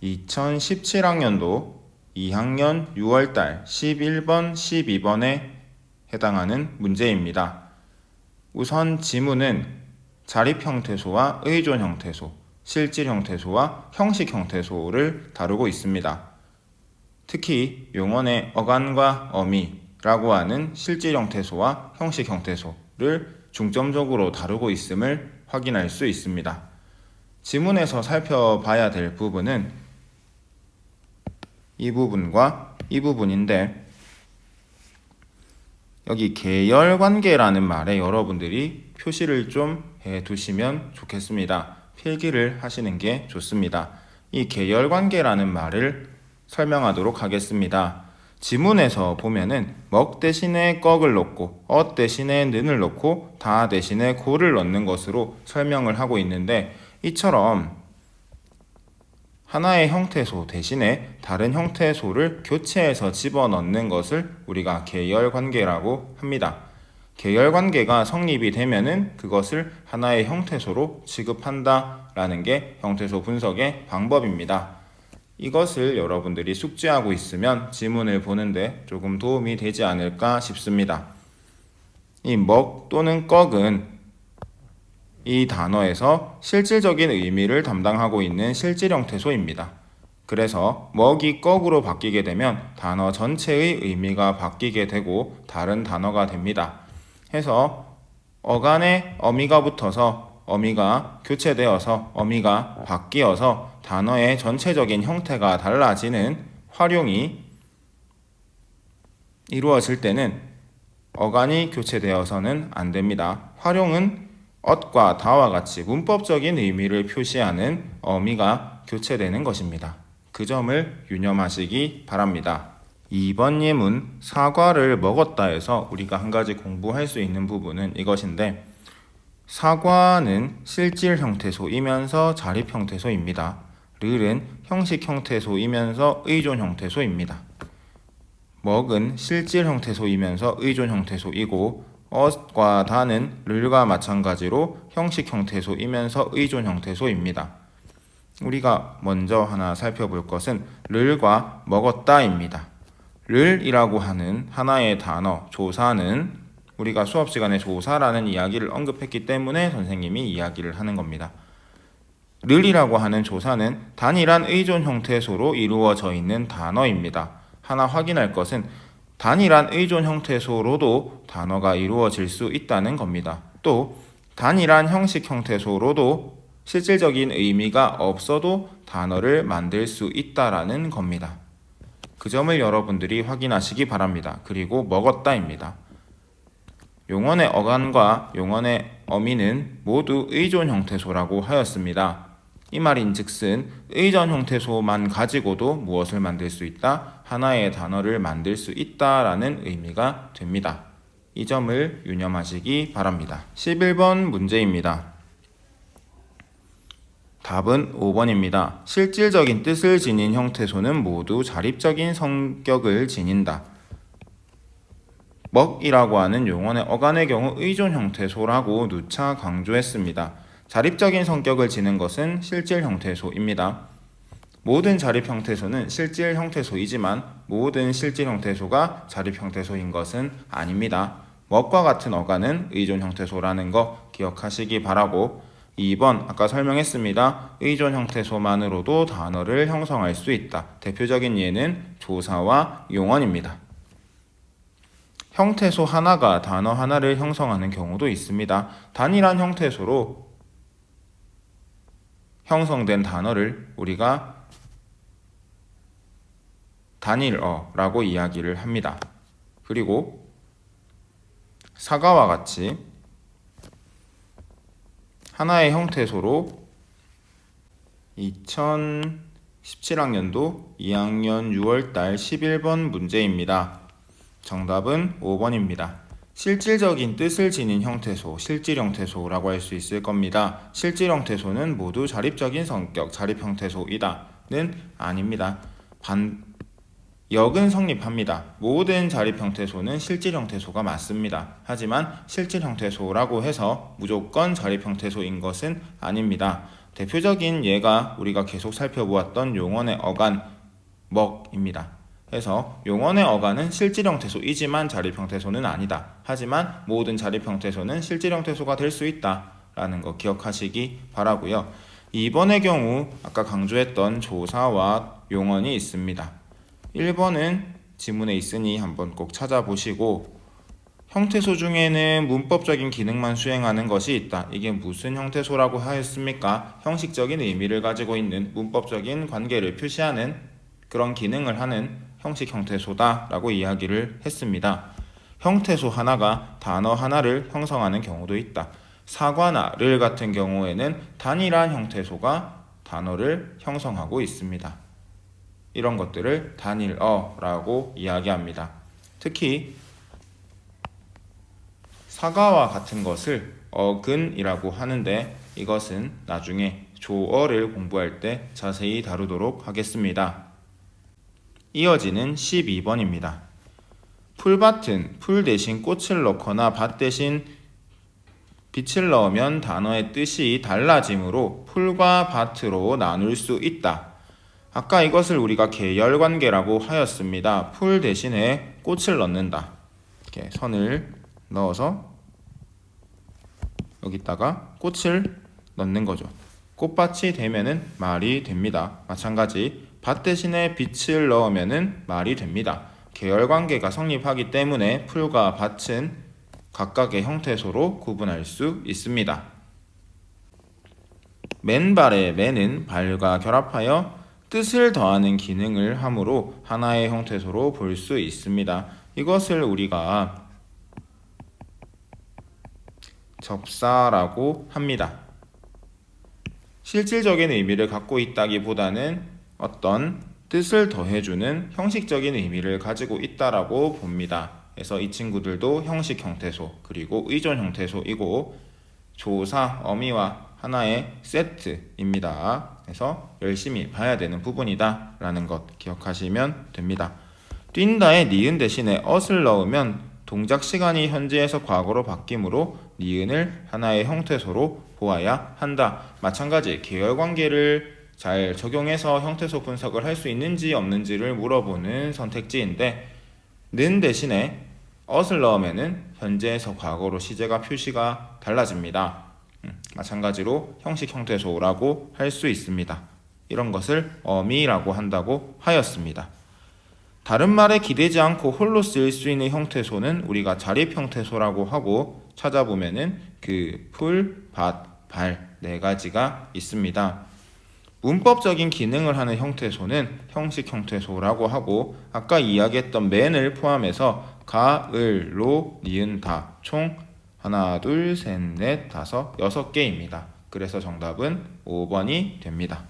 2017학년도 2학년 6월달 11번, 12번에 해당하는 문제입니다. 우선 지문은 자립형태소와 의존형태소, 실질형태소와 형식형태소를 다루고 있습니다. 특히 용언의 어간과 어미라고 하는 실질형태소와 형식형태소를 중점적으로 다루고 있음을 확인할 수 있습니다. 지문에서 살펴봐야 될 부분은 이 부분과 이 부분인데, 여기 계열관계라는 말에 여러분들이 표시를 좀 해두시면 좋겠습니다. 필기를 하시는 게 좋습니다. 이 계열관계라는 말을 설명하도록 하겠습니다. 지문에서 보면은 먹 대신에 꺽을 넣고 엇 대신에 는을 넣고 다 대신에 고를 넣는 것으로 설명을 하고 있는데, 이처럼 하나의 형태소 대신에 다른 형태소를 교체해서 집어넣는 것을 우리가 계열관계라고 합니다. 계열관계가 성립이 되면은 그것을 하나의 형태소로 취급한다라는 게 형태소 분석의 방법입니다. 이것을 여러분들이 숙지하고 있으면 지문을 보는데 조금 도움이 되지 않을까 싶습니다. 이 먹 또는 꺽은 이 단어에서 실질적인 의미를 담당하고 있는 실질형태소입니다. 그래서 먹이 꺽으로 바뀌게 되면 단어 전체의 의미가 바뀌게 되고 다른 단어가 됩니다. 해서 어간에 어미가 붙어서 어미가 교체되어서 어미가 바뀌어서 단어의 전체적인 형태가 달라지는 활용이 이루어질 때는 어간이 교체되어서는 안 됩니다. 활용은 엇과 다와 같이 문법적인 의미를 표시하는 어미가 교체되는 것입니다. 그 점을 유념하시기 바랍니다. 2번 예문 사과를 먹었다 해서 우리가 한 가지 공부할 수 있는 부분은 이것인데, 사과는 실질 형태소이면서 자립 형태소입니다. 르는 형식 형태소이면서 의존 형태소입니다. 먹은 실질 형태소이면서 의존 형태소이고, 엇과 다는 를과 마찬가지로 형식 형태소이면서 의존 형태소입니다. 우리가 먼저 하나 살펴볼 것은 를과 먹었다입니다. 를이라고 하는 하나의 단어, 조사는 우리가 수업 시간에 조사라는 이야기를 언급했기 때문에 선생님이 이야기를 하는 겁니다. 를이라고 하는 조사는 단일한 의존 형태소로 이루어져 있는 단어입니다. 하나 확인할 것은 단일한 의존 형태소로도 단어가 이루어질 수 있다는 겁니다. 또 단일한 형식 형태소로도 실질적인 의미가 없어도 단어를 만들 수 있다라는 겁니다. 그 점을 여러분들이 확인하시기 바랍니다. 그리고 먹었다입니다. 용언의 어간과 용언의 어미는 모두 의존 형태소라고 하였습니다. 이 말인즉슨 의존 형태소만 가지고도 무엇을 만들 수 있다? 하나의 단어를 만들 수 있다라는 의미가 됩니다. 이 점을 유념하시기 바랍니다. 11번 문제입니다. 답은 5번입니다. 실질적인 뜻을 지닌 형태소는 모두 자립적인 성격을 지닌다. 먹이라고 하는 용언의 어간의 경우 의존 형태소라고 누차 강조했습니다. 자립적인 성격을 지닌 것은 실질 형태소입니다. 모든 자립 형태소는 실질 형태소이지만 모든 실질 형태소가 자립 형태소인 것은 아닙니다. 먹과 같은 어간은 의존 형태소라는 거 기억하시기 바라고, 2번 아까 설명했습니다. 의존 형태소만으로도 단어를 형성할 수 있다. 대표적인 예는 조사와 용언입니다. 형태소 하나가 단어 하나를 형성하는 경우도 있습니다. 단일한 형태소로 형성된 단어를 우리가 단일어라고 이야기를 합니다. 그리고 사과와 같이 하나의 형태소로 2017학년도 2학년 6월달 11번 문제입니다. 정답은 5번입니다. 실질적인 뜻을 지닌 형태소, 실질 형태소라고 할 수 있을 겁니다. 실질 형태소는 모두 자립적인 성격, 자립 형태소이다는 아닙니다. 역은 성립합니다. 모든 자립 형태소는 실질 형태소가 맞습니다. 하지만 실질 형태소라고 해서 무조건 자립 형태소인 것은 아닙니다. 대표적인 예가 우리가 계속 살펴보았던 용언의 어간, 먹입니다. 그래서 용언의 어간은 실질형태소이지만 자립형태소는 아니다. 하지만 모든 자립형태소는 실질형태소가 될 수 있다 라는 거 기억하시기 바라고요. 2번의 경우 아까 강조했던 조사와 용언이 있습니다. 1번은 지문에 있으니 한번 꼭 찾아보시고, 형태소 중에는 문법적인 기능만 수행하는 것이 있다. 이게 무슨 형태소라고 하였습니까? 형식적인 의미를 가지고 있는 문법적인 관계를 표시하는 그런 기능을 하는 형식 형태소다 라고 이야기를 했습니다. 형태소 하나가 단어 하나를 형성하는 경우도 있다. 사과나 를 같은 경우에는 단일한 형태소가 단어를 형성하고 있습니다. 이런 것들을 단일어라고 이야기합니다. 특히 사과와 같은 것을 어근이라고 하는데, 이것은 나중에 조어를 공부할 때 자세히 다루도록 하겠습니다. 이어지는 12번입니다. 풀밭은 풀 대신 꽃을 넣거나 밭 대신 빛을 넣으면 단어의 뜻이 달라지므로 풀과 밭으로 나눌 수 있다. 아까 이것을 우리가 계열관계라고 하였습니다. 풀 대신에 꽃을 넣는다. 이렇게 선을 넣어서 여기다가 꽃을 넣는 거죠. 꽃밭이 되면은 말이 됩니다. 마찬가지 밭 대신에 빛을 넣으면은 말이 됩니다. 계열관계가 성립하기 때문에 풀과 밭은 각각의 형태소로 구분할 수 있습니다. 맨발의 맨은 발과 결합하여 뜻을 더하는 기능을 하므로 하나의 형태소로 볼 수 있습니다. 이것을 우리가 접사라고 합니다. 실질적인 의미를 갖고 있다기보다는 어떤 뜻을 더해주는 형식적인 의미를 가지고 있다라고 봅니다. 그래서 이 친구들도 형식 형태소 그리고 의존 형태소이고 조사, 어미와 하나의 세트입니다. 그래서 열심히 봐야 되는 부분이다 라는 것 기억하시면 됩니다. 뛴다에 니은 대신에 엇을 넣으면 동작 시간이 현재에서 과거로 바뀌므로 니은을 하나의 형태소로 보아야 한다. 마찬가지 계열관계를 잘 적용해서 형태소 분석을 할 수 있는지 없는지를 물어보는 선택지인데, 는 대신에 엇을 넣으면은 현재에서 과거로 시제가 표시가 달라집니다. 마찬가지로 형식 형태소라고 할 수 있습니다. 이런 것을 어미라고 한다고 하였습니다. 다른 말에 기대지 않고 홀로 쓰일 수 있는 형태소는 우리가 자립 형태소라고 하고, 찾아보면은 그 풀, 밭, 발 네 가지가 있습니다. 문법적인 기능을 하는 형태소는 형식 형태소라고 하고, 아까 이야기했던 맨을 포함해서 가, 을, 로, 니은, 다 총 하나, 둘, 셋, 넷, 다섯, 6개입니다. 그래서 정답은 5번이 됩니다.